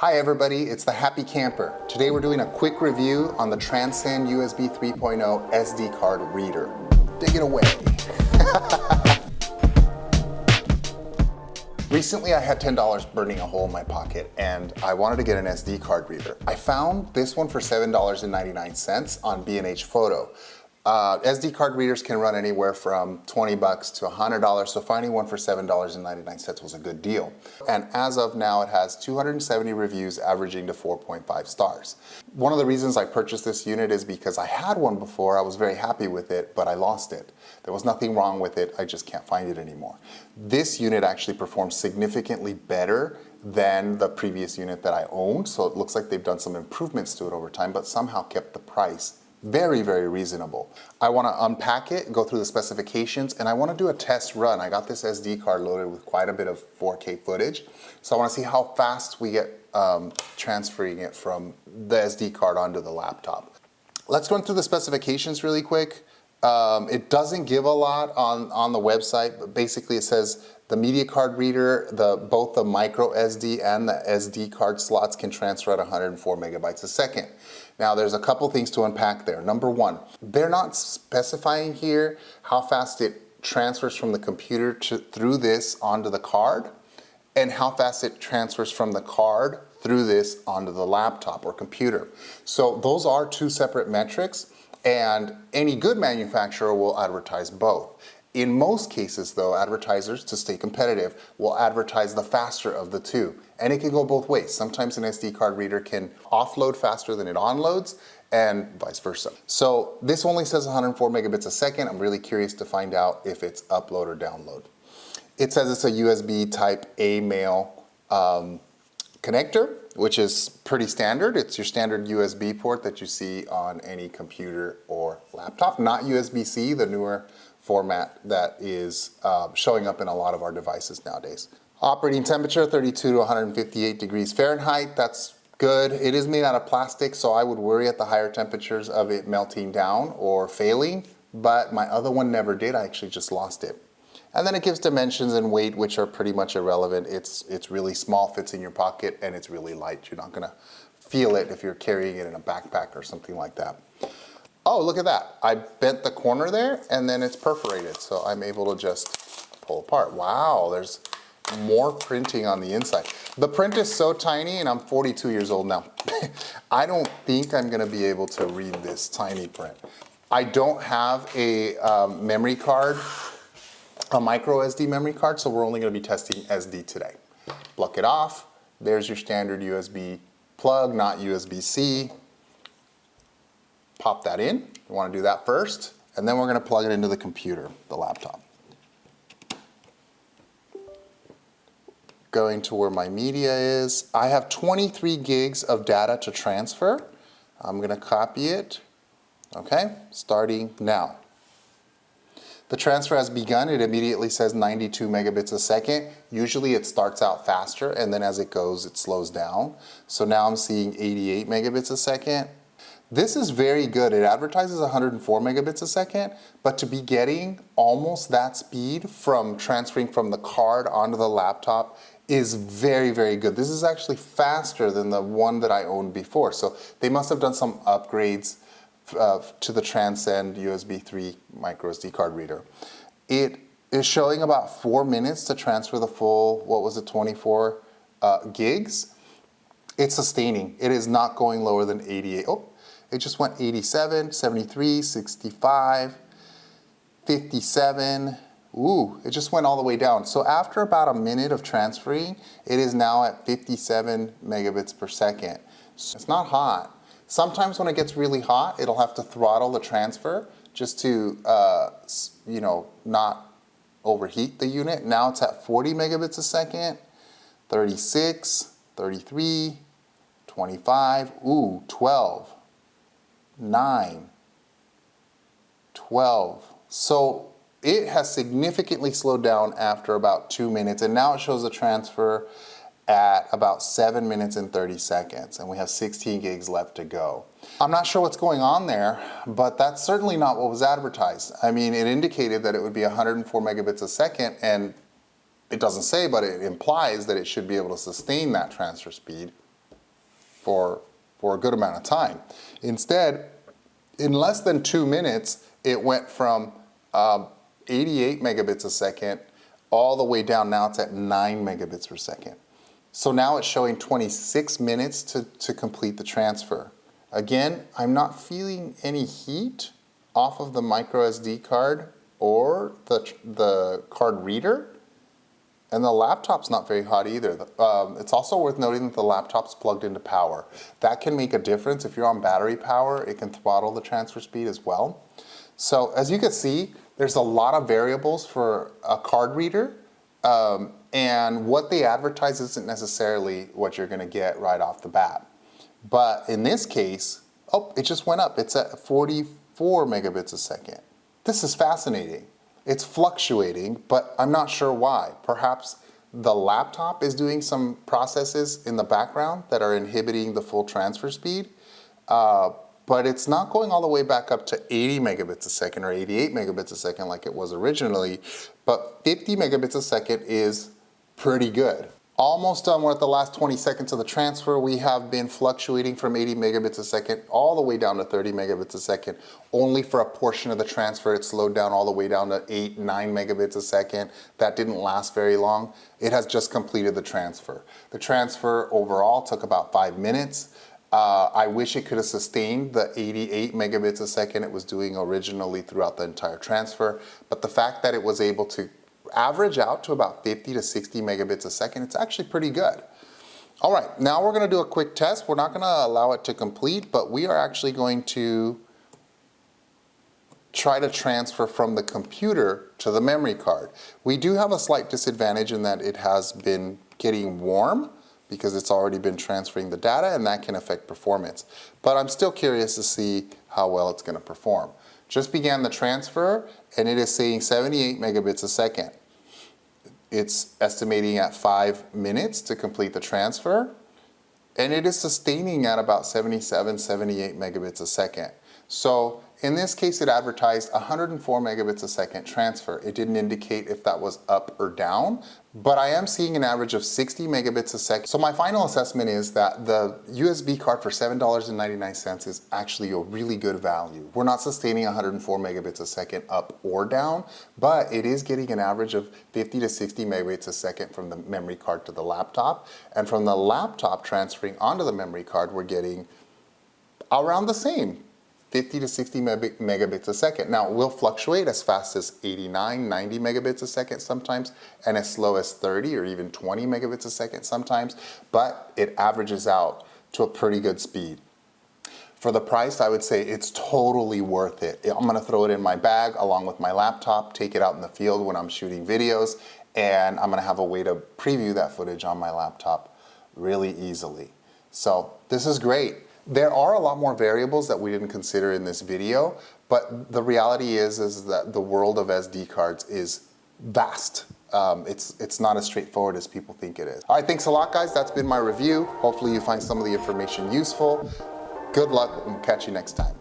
Hi everybody, it's the Happy Camper. Today we're doing a quick review on the Transcend USB 3.0 SD card reader. Dig it away. Recently I had $10 burning a hole in my pocket and I wanted to get an SD card reader. I found this one for $7.99 on B&H Photo. SD card readers can run anywhere from $20 to $100, so finding one for $7.99 was a good deal. And as of now, it has 270 reviews averaging to 4.5 stars. One of the reasons I purchased this unit is because I had one before, I was very happy with it, but I lost it. There was nothing wrong with it, I just can't find it anymore. This unit actually performs significantly better than the previous unit that I owned, so it looks like they've done some improvements to it over time, but somehow kept the price very, very reasonable. I want to unpack it, go through the specifications, and I want to do a test run. I got this SD card loaded with quite a bit of 4K footage, so I want to see how fast we get transferring it from the SD card onto the laptop. Let's run through the specifications really quick. It doesn't give a lot on the website, but basically it says the media card reader, both the micro SD and the SD card slots can transfer at 104 megabytes a second. Now there's a couple things to unpack there. Number one, they're not specifying here how fast it transfers from the computer through this onto the card, and how fast it transfers from the card through this onto the laptop or computer. So those are two separate metrics, and any good manufacturer will advertise both. In most cases though, advertisers, to stay competitive, will advertise the faster of the two. And it can go both ways. Sometimes an SD card reader can offload faster than it onloads, and vice versa. So this only says 104 megabits a second. I'm really curious to find out if it's upload or download. It says it's a USB type A male connector, which is pretty standard. It's your standard USB port that you see on any computer or laptop, not USB-C, the newer format that is showing up in a lot of our devices nowadays. Operating temperature, 32 to 158 degrees Fahrenheit. That's good. It is made out of plastic, so I would worry at the higher temperatures of it melting down or failing, but my other one never did. I actually just lost it. And then it gives dimensions and weight, which are pretty much irrelevant. It's really small, fits in your pocket, and it's really light. You're not gonna feel it if you're carrying it in a backpack or something like that. Oh, look at that. I bent the corner there, and then it's perforated, so I'm able to just pull apart. Wow, there's more printing on the inside. The print is so tiny, and I'm 42 years old now. I don't think I'm gonna be able to read this tiny print. I don't have a memory card, a micro SD memory card, so we're only gonna be testing SD today. Pluck it off. There's your standard USB plug, not USB-C. Pop that in. You wanna do that first, and then we're gonna plug it into the computer, the laptop. Going to where my media is. I have 23 gigs of data to transfer. I'm gonna copy it. Okay, starting now. The transfer has begun. It immediately says 92 megabits a second. Usually it starts out faster, and then as it goes, it slows down. So now I'm seeing 88 megabits a second. This is very good. It advertises 104 megabits a second, but to be getting almost that speed from transferring from the card onto the laptop is very, very good. This is actually faster than the one that I owned before. So they must have done some upgrades to the Transcend USB 3 micro SD card reader. It is showing about 4 minutes to transfer the full, 24 gigs. It's sustaining. It is not going lower than 88. Oh, it just went 87, 73, 65, 57. Ooh, it just went all the way down. So after about a minute of transferring, it is now at 57 megabits per second. So it's not hot. Sometimes when it gets really hot, it'll have to throttle the transfer just to, not overheat the unit. Now it's at 40 megabits a second, 36, 33, 25, ooh, 12, 9, 12. So it has significantly slowed down after about 2 minutes, and now it shows the transfer at about 7 minutes and 30 seconds, and we have 16 gigs left to go. I'm not sure what's going on there, but that's certainly not what was advertised. I mean, it indicated that it would be 104 megabits a second, and it doesn't say, but it implies that it should be able to sustain that transfer speed. for a good amount of time. Instead, in less than 2 minutes, it went from 88 megabits a second all the way down. Now it's at 9 megabits per second. So now it's showing 26 minutes to complete the transfer. Again, I'm not feeling any heat off of the micro SD card or the card reader. And the laptop's not very hot either. It's also worth noting that the laptop's plugged into power. That can make a difference. If you're on battery power, it can throttle the transfer speed as well. So as you can see, there's a lot of variables for a card reader. And what they advertise isn't necessarily what you're gonna get right off the bat. But in this case, oh, it just went up. It's at 44 megabits a second. This is fascinating. It's fluctuating, but I'm not sure why. Perhaps the laptop is doing some processes in the background that are inhibiting the full transfer speed, but it's not going all the way back up to 80 megabits a second or 88 megabits a second like it was originally, but 50 megabits a second is pretty good. Almost done. We're at the last 20 seconds of the transfer. We have been fluctuating from 80 megabits a second all the way down to 30 megabits a second. Only for a portion of the transfer, it slowed down all the way down to 8, 9 megabits a second. That didn't last very long. It has just completed the transfer. The transfer overall took about 5 minutes. I wish it could have sustained the 88 megabits a second it was doing originally throughout the entire transfer, but the fact that it was able to average out to about 50 to 60 megabits a second, it's actually pretty good. All right, now we're gonna do a quick test. We're not gonna allow it to complete, but we are actually going to try to transfer from the computer to the memory card. We do have a slight disadvantage in that it has been getting warm because it's already been transferring the data, and that can affect performance. But I'm still curious to see how well it's gonna perform. Just began the transfer, and it is saying 78 megabits a second. It's estimating at 5 minutes to complete the transfer, and it is sustaining at about 77, 78 megabits a second. So in this case, it advertised 104 megabits a second transfer. It didn't indicate if that was up or down, but I am seeing an average of 60 megabits a second. So my final assessment is that the USB card for $7.99 is actually a really good value. We're not sustaining 104 megabits a second up or down, but it is getting an average of 50 to 60 megabits a second from the memory card to the laptop. And from the laptop transferring onto the memory card, we're getting around the same. 50 to 60 megabits a second. Now, it will fluctuate as fast as 89, 90 megabits a second sometimes, and as slow as 30 or even 20 megabits a second sometimes, but it averages out to a pretty good speed. For the price, I would say it's totally worth it. I'm gonna throw it in my bag along with my laptop, take it out in the field when I'm shooting videos, and I'm gonna have a way to preview that footage on my laptop really easily. So this is great. There are a lot more variables that we didn't consider in this video, but the reality is that the world of SD cards is vast. It's not as straightforward as people think it is. All right, thanks a lot, guys. That's been my review. Hopefully you find some of the information useful. Good luck, and catch you next time.